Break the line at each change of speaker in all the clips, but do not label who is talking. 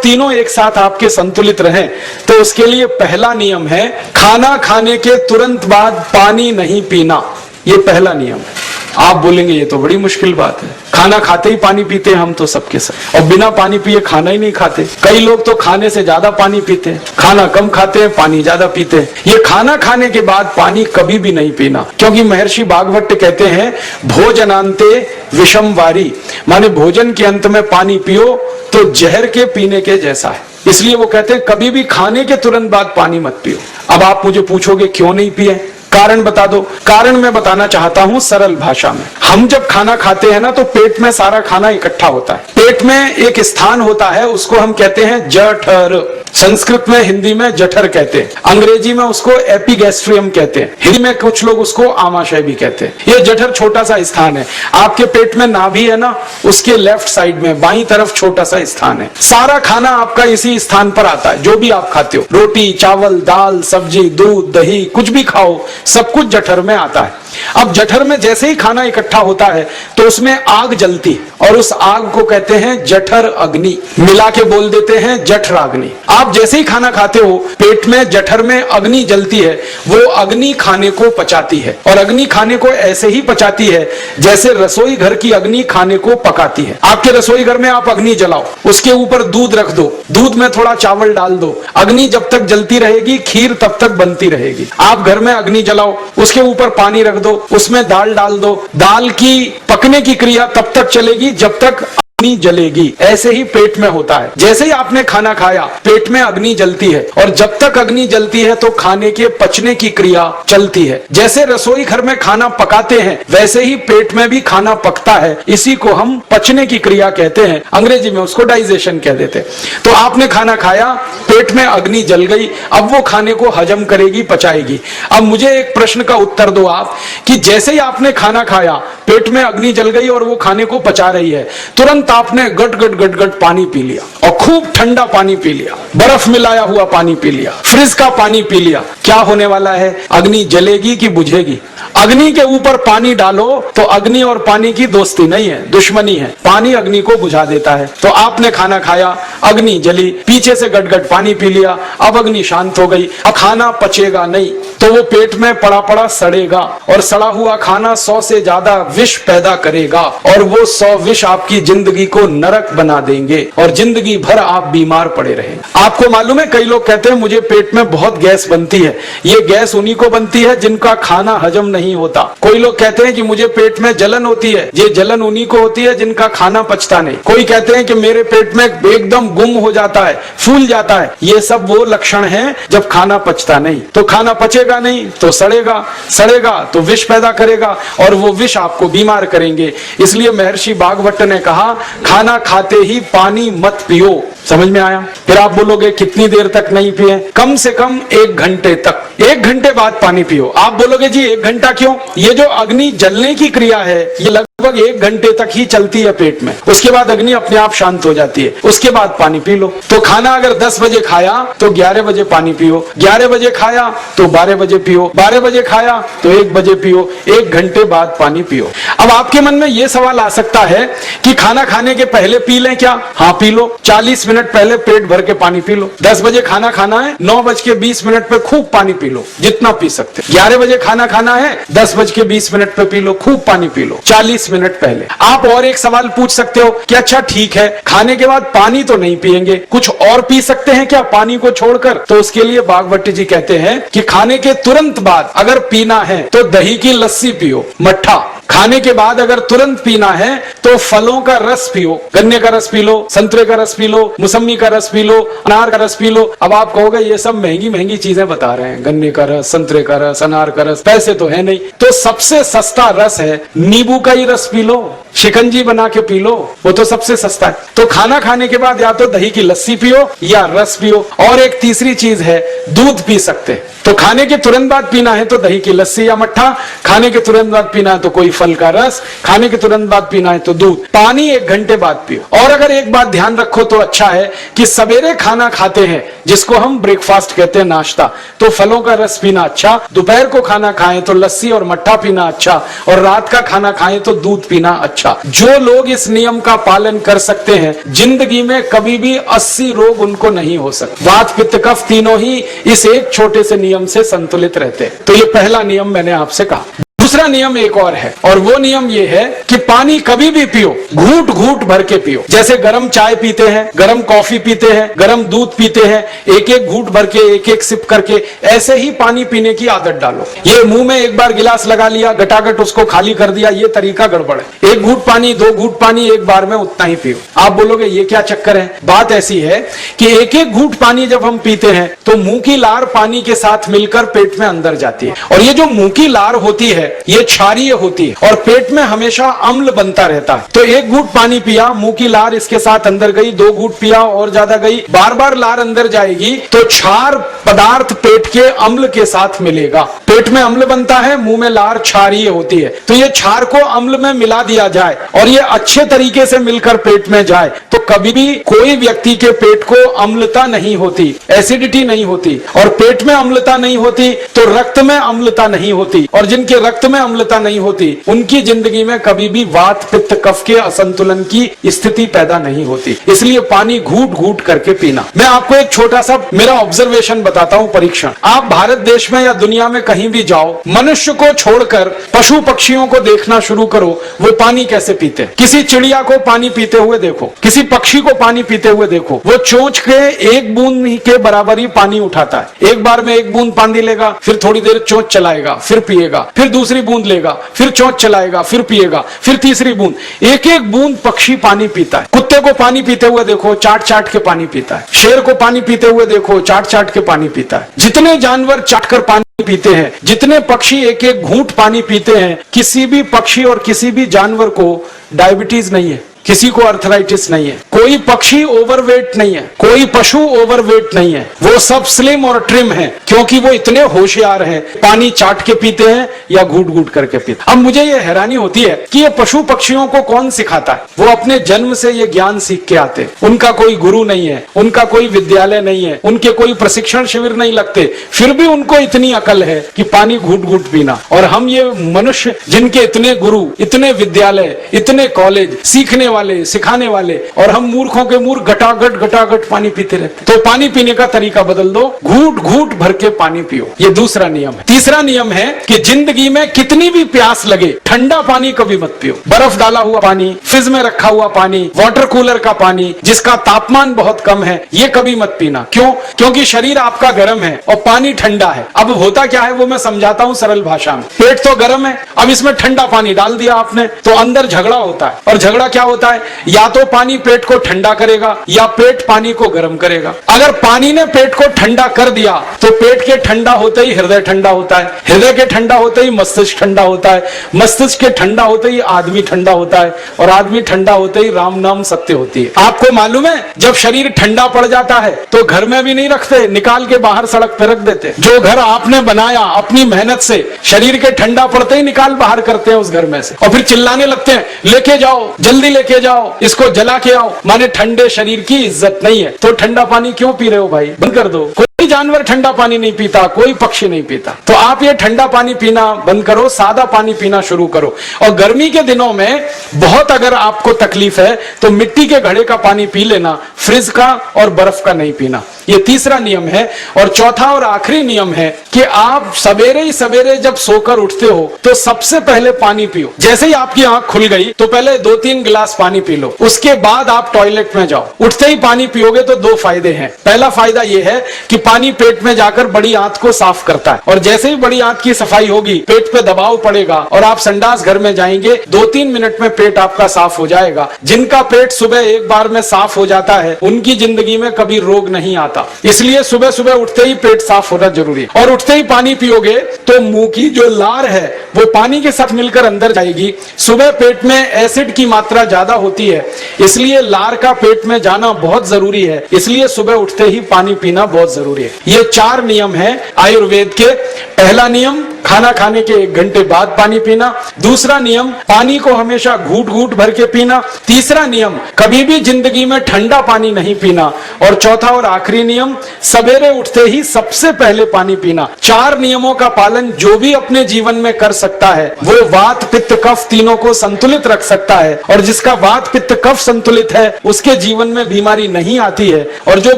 तीनों एक साथ आपके संतुलित रहें, तो उसके लिए पहला नियम है खाना खाने के तुरंत बाद पानी नहीं पीना। ये पहला नियम है। आप बोलेंगे ये तो बड़ी मुश्किल बात है, खाना खाते ही पानी पीते हैं हम तो सबके सब, और बिना पानी पिए खाना ही नहीं खाते। कई लोग तो खाने से ज्यादा पानी पीते हैं, खाना कम खाते हैं, पानी ज्यादा पीते हैं। ये खाना खाने के बाद पानी कभी भी नहीं पीना, क्योंकि महर्षि भागवत कहते हैं भोजनांते विषम वारी, माने भोजन के अंत में पानी पियो तो जहर के पीने के जैसा है। इसलिए वो कहते हैं कभी भी खाने के तुरंत बाद पानी मत पियो। अब आप मुझे पूछोगे क्यों नहीं पिए, कारण बता दो। कारण मैं बताना चाहता हूं सरल भाषा में। हम जब खाना खाते हैं ना तो पेट में सारा खाना इकट्ठा होता है। पेट में एक स्थान होता है, उसको हम कहते हैं जठर। संस्कृत में, हिंदी में जठर कहते हैं, अंग्रेजी में उसको एपिगैस्ट्रियम कहते हैं, हिंदी में कुछ लोग उसको आमाशय भी कहते हैं। ये जठर छोटा सा स्थान है। आपके पेट में नाभि है ना, उसके लेफ्ट साइड में बाईं तरफ छोटा सा स्थान है। सारा खाना आपका इसी स्थान पर आता है। जो भी आप खाते हो, रोटी, चावल, दाल, सब्जी, दूध, दही, कुछ भी खाओ, सब कुछ जठर में आता है। अब जठर में जैसे ही खाना इकट्ठा होता है तो उसमें आग जलती है, और उस आग को कहते हैं जठर अग्नि, मिला के बोल देते हैं जठराग्नि। आप जैसे ही खाना खाते हो, पेट में जठर में अग्नि जलती है, वो अग्नि खाने को पचाती है, और अग्नि खाने को ऐसे ही पचाती है जैसे रसोई घर की अग्नि खाने को पकाती है। आपके रसोई घर में आप अग्नि जलाओ, उसके ऊपर दूध रख दो, दूध में थोड़ा चावल डाल दो, अग्नि जब तक जलती रहेगी खीर तब तक बनती रहेगी। आप घर में अग्नि जलाओ, उसके ऊपर पानी रख दो, उसमें दाल डाल दो, दाल की पकने की क्रिया तब तक चलेगी जब तक अग्नि जलेगी। ऐसे ही पेट में होता है। जैसे ही आपने खाना खाया, पेट में अग्नि जलती है, और जब तक अग्नि जलती है तो खाने के पचने की क्रिया चलती है। जैसे रसोई घर में खाना पकाते हैं, वैसे ही पेट में भी खाना पकता है। इसी को हम पचने की क्रिया कहते हैं, अंग्रेजी में उसको डाइजेशन कह देते हैं। तो आपने खाना खाया, पेट में अग्नि जल गई, अब वो खाने को हजम करेगी, पचाएगी। अब मुझे एक प्रश्न का उत्तर दो आप, कि जैसे ही आपने खाना खाया, पेट में अग्नि जल गई और वो खाने को पचा रही है, तुरंत आपने गट गट गट गट पानी पी लिया, और खूब ठंडा पानी पी लिया, बर्फ मिलाया हुआ पानी पी लिया, फ्रिज का पानी पी लिया। क्या होने वाला है? अग्नि जलेगी कि बुझेगी? अग्नि के ऊपर पानी डालो तो अग्नि और पानी की दोस्ती नहीं है, दुश्मनी है। पानी अग्नि को बुझा देता है। तो आपने खाना खाया, अग्नि जली, पीछे से गट गट पानी पी लिया, अब अग्नि शांत हो गई, अब खाना पचेगा नहीं, तो वो पेट में पड़ा पड़ा सड़ेगा, और सड़ा हुआ खाना 100 से ज्यादा विष पैदा करेगा, और वो 100 विष आपकी जिंदगी को नरक बना देंगे, और जिंदगी भर आप बीमार पड़े रहेंगे। आपको मालूम है, कई लोग कहते हैं मुझे पेट में बहुत गैस बनती है। ये गैस उन्हीं को बनती है जिनका खाना हजम नहीं होता। कोई लोग कहते हैं कि मुझे पेट में जलन होती है, ये जलन उन्हीं को होती है जिनका खाना पचता नहीं। कोई कहते हैं कि मेरे पेट में एकदम गुम हो जाता है, फूल जाता है। ये सब वो लक्षण हैं जब खाना पचता नहीं। तो खाना पचेगा नहीं तो सड़ेगा, सड़ेगा तो विष पैदा करेगा, और वो विष आपको बीमार करेंगे। इसलिए महर्षि भागवत ने कहा खाना खाते ही पानी मत पियो। समझ में आया? फिर आप बोलोगे कितनी देर तक नहीं पिए? कम से कम 1 घंटे तक। 1 घंटे बाद पानी पियो। आप बोलोगे जी 1 घंटा क्यों? ये जो अग्नि जलने की क्रिया है, ये लगभग 1 घंटे तक ही चलती है पेट में। उसके बाद अग्नि अपने आप शांत हो जाती है, उसके बाद पानी पी लो। तो खाना अगर 10 बजे खाया तो 11 बजे पानी पियो, 11 बजे खाया तो 12 बजे पियो, 12 बजे खाया तो 1 बजे पियो, 1 घंटे बाद पानी पियो। अब आपके मन में ये सवाल आ सकता है कि खाना खाने के पहले पी लें क्या? हाँ पी लो, 40 मिनट पहले पेट भर के पानी पी लो। 10 बजे खाना खाना है, 9:20 पे खूब पानी पी लो, जितना पी सकते। 11 बजे खाना खाना है, 10:20 पे पी लो, खूब पानी पी लो, 40 मिनट पहले। आप और एक सवाल पूछ सकते हो कि अच्छा ठीक है, खाने के बाद पानी तो नहीं पिएंगे, कुछ और पी सकते हैं क्या पानी को छोड़कर? तो उसके लिए भागवत जी कहते हैं कि खाने के तुरंत बाद अगर पीना है तो दही की लस्सी पियो, मट्ठा। खाने के बाद अगर तुरंत पीना है तो फलों का रस पियो, गन्ने का रस पी लो, संतरे का रस पी लो, मौसमी का रस पी लो, अनार का रस पी लो। अब आप कहोगे ये सब महंगी महंगी चीजें बता रहे हैं, गन्ने का रस, संतरे का रस, अनार का रस, पैसे तो है नहीं। तो सबसे सस्ता रस है नींबू का ही रस पी लो, शिकंजी बना के पी लो, वो तो सबसे सस्ता है। तो खाना खाने के बाद या तो दही की लस्सी पियो या रस पियो। और एक तीसरी चीज है, दूध पी सकते हैं। तो खाने के तुरंत बाद पीना है तो दही की लस्सी या मट्ठा, खाने के तुरंत बाद पीना है तो कोई फल का रस, खाने के तुरंत बाद पीना है तो दूध, पानी 1 घंटे बाद पियो। और अगर एक बात ध्यान रखो तो अच्छा है कि सवेरे खाना खाते हैं जिसको हम ब्रेकफास्ट कहते हैं, नाश्ता, तो फलों का रस पीना अच्छा, दोपहर को खाना खाएं तो लस्सी और मट्ठा पीना अच्छा, और रात का खाना खाएं तो दूध पीना अच्छा। जो लोग इस नियम का पालन कर सकते हैं जिंदगी में कभी भी 80 रोग उनको नहीं हो सकते। वात पित्त कफ तीनों ही इस एक छोटे से नियम से संतुलित रहते हैं। तो ये पहला नियम मैंने आपसे कहा। दूसरा नियम एक और है, और वो नियम ये है कि पानी कभी भी पियो, घूट घूट भर के पियो। जैसे गरम चाय पीते हैं, गरम कॉफी पीते हैं, गरम दूध पीते हैं, एक एक घूट भर के, एक एक सिप करके, ऐसे ही पानी पीने की आदत डालो। ये मुंह में एक बार गिलास लगा लिया, गटागट उसको खाली कर दिया, ये तरीका गड़बड़ है। 1 घूट पानी, 2 घूट पानी एक बार में उतना ही पियो। आप बोलोगे ये क्या चक्कर है? बात ऐसी है कि एक एक घूट पानी जब हम पीते हैं तो मुंह की लार पानी के साथ मिलकर पेट में अंदर जाती है, और ये जो मुंह की लार होती है ये क्षारीय होती है और पेट में हमेशा अम्ल बनता रहता है। तो 1 घूट पानी पिया, मुंह की लार इसके साथ अंदर गई, 2 घूट पिया और ज्यादा गई, बार बार लार अंदर जाएगी तो क्षार पदार्थ पेट के अम्ल के साथ मिलेगा। पेट में अम्ल बनता है, मुंह में लार क्षारीय होती है, तो ये क्षार को अम्ल में मिला दिया जाए और ये अच्छे तरीके से मिलकर पेट में जाए तो कभी भी कोई व्यक्ति के पेट को अम्लता नहीं होती, एसिडिटी नहीं होती, और पेट में अम्लता नहीं होती तो रक्त में अम्लता नहीं होती, और जिनके रक्त में अम्लता नहीं होती उनकी जिंदगी में कभी भी वात पित्त कफ के असंतुलन की स्थिति पैदा नहीं होती। इसलिए पानी घूट घूट करके पीना। मैं आपको एक छोटा सा मेरा ऑब्जर्वेशन बताता हूं, परीक्षण। आप भारत देश में या दुनिया में कहीं भी जाओ, मनुष्य को छोड़कर पशु पक्षियों को देखना शुरू करो, वो पानी कैसे पीते। किसी चिड़िया को पानी पीते हुए देखो, किसी पक्षी को पानी पीते हुए देखो, वो चोंच के 1 बूंद के बराबर ही पानी उठाता है। एक बार में 1 बूंद पानी लेगा, फिर थोड़ी देर चोंच चलाएगा, फिर पिएगा, फिर दूसरी बूंद लेगा, फिर चोंच चलाएगा, फिर पिएगा, फिर तीसरी बूंद। एक एक बूंद पक्षी पानी पीता है। कुत्ते को पानी पीते हुए देखो, चाट चाट के पानी पीता है। शेर को पानी पीते हुए देखो, चाट चाट के पानी पीता है। जितने जानवर चाट कर पानी पीते हैं, जितने पक्षी एक एक घूंट पानी पीते हैं, किसी भी पक्षी और किसी भी जानवर को डायबिटीज नहीं है, किसी को अर्थराइटिस नहीं है, कोई पक्षी ओवरवेट नहीं है, कोई पशु ओवरवेट नहीं है, वो सब स्लिम और ट्रिम है, क्योंकि वो इतने होशियार हैं, पानी चाट के पीते हैं या घूट घूट करके पीते हैं। अब मुझे ये हैरानी होती है कि ये पशु पक्षियों को कौन सिखाता है? वो अपने जन्म से ये ज्ञान सीख के आते, उनका कोई गुरु नहीं है, उनका कोई विद्यालय नहीं है, उनके कोई प्रशिक्षण शिविर नहीं लगते, फिर भी उनको इतनी अकल है कि पानी घूट घूट पीना। और हम ये मनुष्य जिनके इतने गुरु, इतने विद्यालय, इतने कॉलेज, सीखने वाले, सिखाने वाले, और हम मूर्खों के मूर्ख घटाघट पानी पीते रहते। तो पानी पीने का तरीका बदल दो, घूट घूट भर के पानी पियो। ये दूसरा नियम है। तीसरा नियम है कि जिंदगी में कितनी भी प्यास लगे, ठंडा पानी कभी मत पियो। बर्फ डाला हुआ पानी, फ्रिज में रखा हुआ पानी, वाटर कूलर का पानी जिसका तापमान बहुत कम है, ये कभी मत पीना। क्यों? क्योंकि शरीर आपका गर्म है और पानी ठंडा है। अब होता क्या है वो मैं समझाता हूं सरल भाषा में। पेट तो गर्म है, अब इसमें ठंडा पानी डाल दिया आपने, तो अंदर झगड़ा होता है। और झगड़ा क्या होता है? या तो पानी पेट को ठंडा करेगा या पेट पानी को गर्म करेगा। अगर पानी ने पेट को ठंडा कर दिया तो पेट के ठंडा होते ही हृदय ठंडा होता है, हृदय के ठंडा होते ही मस्तिष्क ठंडा होता है, मस्तिष्क के ठंडा होते ही आदमी ठंडा होता है, और आदमी ठंडा होते ही राम नाम सत्य होती है। आपको मालूम है जब शरीर ठंडा पड़ जाता है तो घर में भी नहीं रखते, निकाल के बाहर सड़क पे रख देते। जो घर आपने बनाया अपनी मेहनत से, शरीर के ठंडा पड़ते ही निकाल बाहर करते हैं उस घर में से, और फिर चिल्लाने लगते हैं लेके जाओ, जल्दी लेके जाओ, इसको जला के आओ। माने ठंडे शरीर की इज्जत नहीं है। तो ठंडा पानी क्यों पी रहे हो भाई? बंद कर दो। कोई जानवर ठंडा पानी नहीं पीता, कोई पक्षी नहीं पीता, तो आप ये ठंडा पानी पीना बंद करो, सादा पानी पीना शुरू करो। और गर्मी के दिनों में बहुत अगर आपको तकलीफ है तो मिट्टी के घड़े का पानी पी लेना, फ्रिज का और बर्फ का नहीं पीना। ये तीसरा नियम है। और चौथा और आखिरी नियम है कि आप सवेरे ही सवेरे जब सोकर उठते हो तो सबसे पहले पानी पियो। जैसे ही आपकी आंख खुल गई तो पहले 2-3 गिलास पानी पी लो, उसके बाद आप टॉयलेट में जाओ। उठते ही पानी पियोगे तो 2 फायदे हैं। पहला फायदा यह है कि पानी पेट में जाकर बड़ी आंत को साफ करता है, और जैसे ही बड़ी आंत की सफाई होगी पेट पे दबाव पड़ेगा और आप संडास घर में जाएंगे, 2-3 मिनट में पेट आपका साफ हो जाएगा। जिनका पेट सुबह एक बार में साफ हो जाता है उनकी जिंदगी में कभी रोग नहीं आता। इसलिए सुबह सुबह उठते ही पेट साफ होना जरूरी है। और उठते ही पानी पियोगे तो मुंह की जो लार है वो पानी के साथ मिलकर अंदर जाएगी। सुबह पेट में एसिड की मात्रा ज्यादा होती है, इसलिए लार का पेट में जाना बहुत जरूरी है। इसलिए सुबह उठते ही पानी पीना बहुत जरूरी है। ये 4 नियम है आयुर्वेद के। पहला नियम खाना खाने के 1 घंटे बाद पानी पीना। दूसरा नियम, पानी को हमेशा घूट घूट भर के पीना। तीसरा नियम, कभी भी जिंदगी में ठंडा पानी नहीं पीना। और चौथा और आखिरी नियम, सवेरे उठते ही सबसे पहले पानी पीना। 4 नियमों का पालन जो भी अपने जीवन में कर सकता है वो वात पित्त कफ तीनों को संतुलित रख सकता है। और जिसका वात पित्त कफ संतुलित है उसके जीवन में बीमारी नहीं आती है। और जो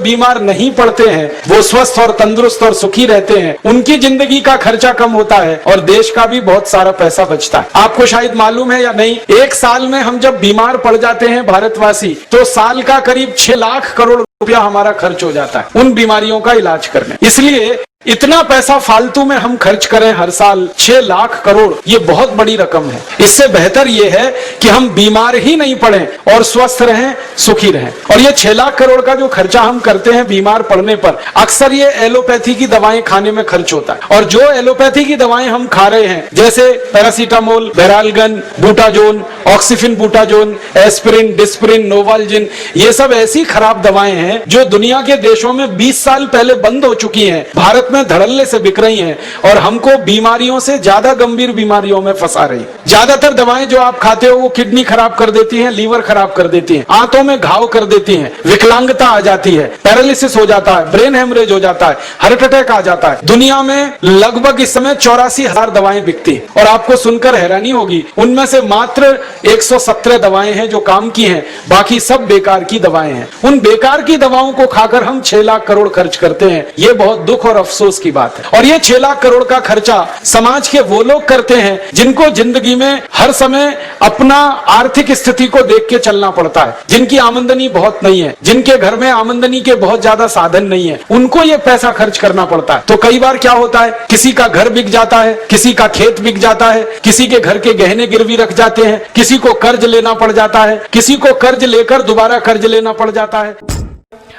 बीमार नहीं पड़ते हैं वो स्वस्थ और तंदुरुस्त और सुखी रहते हैं। उनकी जिंदगी का खर्चा कम होता है और देश का भी बहुत सारा पैसा बचता है। आपको शायद मालूम है या नहीं, 1 साल में हम जब बीमार पड़ जाते हैं भारतवासी, तो साल का करीब 6 लाख करोड़ रुपया हमारा खर्च हो जाता है उन बीमारियों का इलाज करने। इसलिए इतना पैसा फालतू में हम खर्च करें हर साल 6 लाख करोड़, ये बहुत बड़ी रकम है। इससे बेहतर ये है कि हम बीमार ही नहीं पड़ें और स्वस्थ रहें, सुखी रहें। और ये 6 लाख करोड़ का जो खर्चा हम करते हैं बीमार पड़ने पर, अक्सर ये एलोपैथी की दवाएं खाने में खर्च होता है। और जो एलोपैथी की दवाएं हम खा रहे हैं, जैसे paracetamol, Baralgan, butazone, oxyphenbutazone, aspirin, Disprin, Novalgin, ये सब ऐसी खराब दवाएं हैं जो दुनिया के देशों में 20 साल पहले बंद हो चुकी हैं, भारत में धड़ल्ले से बिक रही हैं और हमको बीमारियों से ज्यादा गंभीर बीमारियों में फंसा रही। ज्यादातर दवाएं जो आप खाते हो वो किडनी खराब कर देती हैं, लीवर खराब कर देती हैं, आंतों में घाव कर देती हैं, विकलांगता आ जाती है, पैरालिसिस हो जाता है, ब्रेन हेमरेज हो जाता है, हार्ट अटैक आ जाता है। दुनिया में लगभग इस समय 84,000 दवाएं बिकती हैं और आपको सुनकर हैरानी होगी, उनमें से मात्र 117 दवाएं हैं जो काम की हैं, बाकी सब बेकार की दवाएं हैं। उन बेकार की दवाओं को खाकर हम 6 लाख करोड़ खर्च करते हैं। ये बहुत दुख और अफसोस की बात है। और ये 6 लाख करोड़ का खर्चा समाज के वो लोग करते हैं जिनको जिंदगी में हर समय अपना आर्थिक स्थिति को देख के चलना पड़ता है, जिनकी आमदनी बहुत नहीं है, जिनके घर में आमदनी के बहुत ज्यादा साधन नहीं है, उनको ये पैसा खर्च करना पड़ता है। तो कई बार क्या होता है, किसी का घर बिक जाता है, किसी का खेत बिक जाता है, किसी के घर के गहने गिरवी रख जाते हैं, किसी को कर्ज लेना पड़ जाता है, किसी को कर्ज लेकर दोबारा कर्ज लेना पड़ जाता है।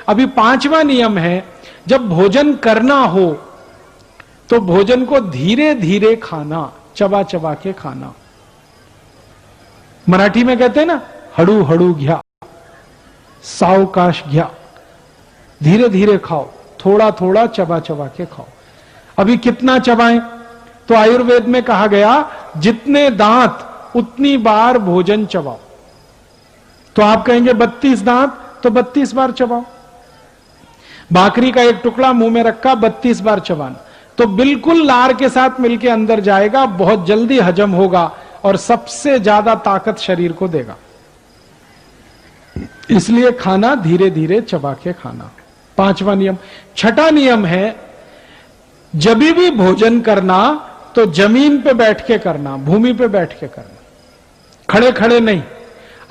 अभी 5वां नियम है, जब भोजन करना हो तो भोजन को धीरे धीरे खाना, चबा चबा के खाना। मराठी में कहते हैं ना, हड़ू हड़ू घ्या, सावकाश घ्या, धीरे धीरे खाओ, थोड़ा थोड़ा चबा चबा के खाओ। अभी कितना चबाएं? तो आयुर्वेद में कहा गया जितने दांत उतनी बार भोजन चबाओ। तो आप कहेंगे 32 दांत, तो 32 बार चबाओ। भाकरी का एक टुकड़ा मुंह में रखा, 32 बार चबाना, तो बिल्कुल लार के साथ मिलके अंदर जाएगा, बहुत जल्दी हजम होगा और सबसे ज्यादा ताकत शरीर को देगा। इसलिए खाना धीरे धीरे चबा के खाना, 5वां नियम। 6ठा नियम है, जब भी भोजन करना तो जमीन पे बैठ के करना, भूमि पे बैठ के करना, खड़े खड़े नहीं।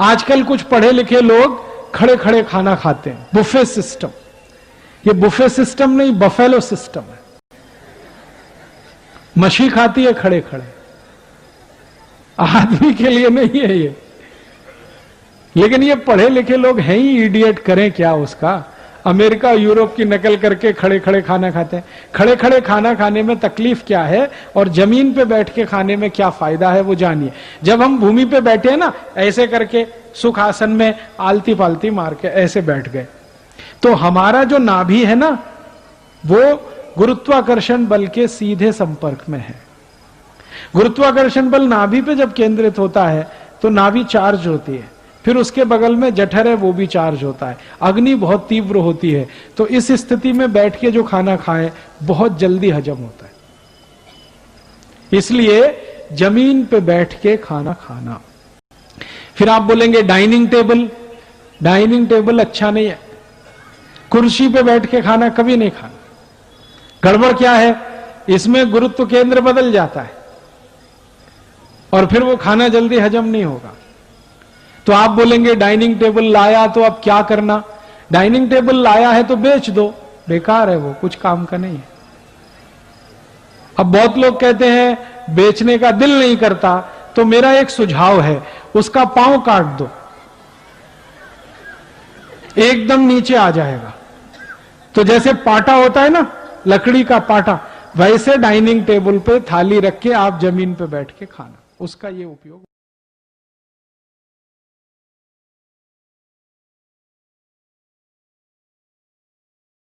आजकल कुछ पढ़े लिखे लोग खड़े खड़े खाना खाते हैं, बुफे सिस्टम। ये बुफे सिस्टम नहीं, बफेलो सिस्टम है। मछली खाती है खड़े खड़े, आदमी के लिए नहीं है ये। लेकिन ये पढ़े लिखे लोग हैं ही इडियट, करें क्या उसका। अमेरिका यूरोप की नकल करके खड़े खड़े खाना खाते हैं। खड़े खड़े खाना खाने में तकलीफ क्या है और जमीन पे बैठ के खाने में क्या फायदा है वो जानिए। जब हम भूमि पे बैठे हैं ना, ऐसे करके सुखासन में आलती पालती मार के ऐसे बैठ गए, तो हमारा जो नाभि है ना, वो गुरुत्वाकर्षण बल के सीधे संपर्क में है। गुरुत्वाकर्षण बल नाभि पे जब केंद्रित होता है तो नाभि चार्ज होती है, फिर उसके बगल में जठर है वो भी चार्ज होता है, अग्नि बहुत तीव्र होती है। तो इस स्थिति में बैठ के जो खाना खाएं बहुत जल्दी हजम होता है। इसलिए जमीन पे बैठ के खाना खाना। फिर आप बोलेंगे डाइनिंग टेबल, डाइनिंग टेबल अच्छा नहीं है, कुर्सी पे बैठ के खाना कभी नहीं खाना। गड़बड़ क्या है, इसमें गुरुत्व केंद्र बदल जाता है और फिर वो खाना जल्दी हजम नहीं होगा। तो आप बोलेंगे डाइनिंग टेबल लाया तो अब क्या करना। डाइनिंग टेबल लाया है तो बेच दो, बेकार है वो, कुछ काम का नहीं है। अब बहुत लोग कहते हैं बेचने का दिल नहीं करता, तो मेरा एक सुझाव है, उसका पांव काट दो, एकदम नीचे आ जाएगा। तो जैसे पाटा होता है ना, लकड़ी का पाटा, वैसे डाइनिंग टेबल पे थाली रख के आप जमीन पे बैठ के खाना, उसका ये उपयोग।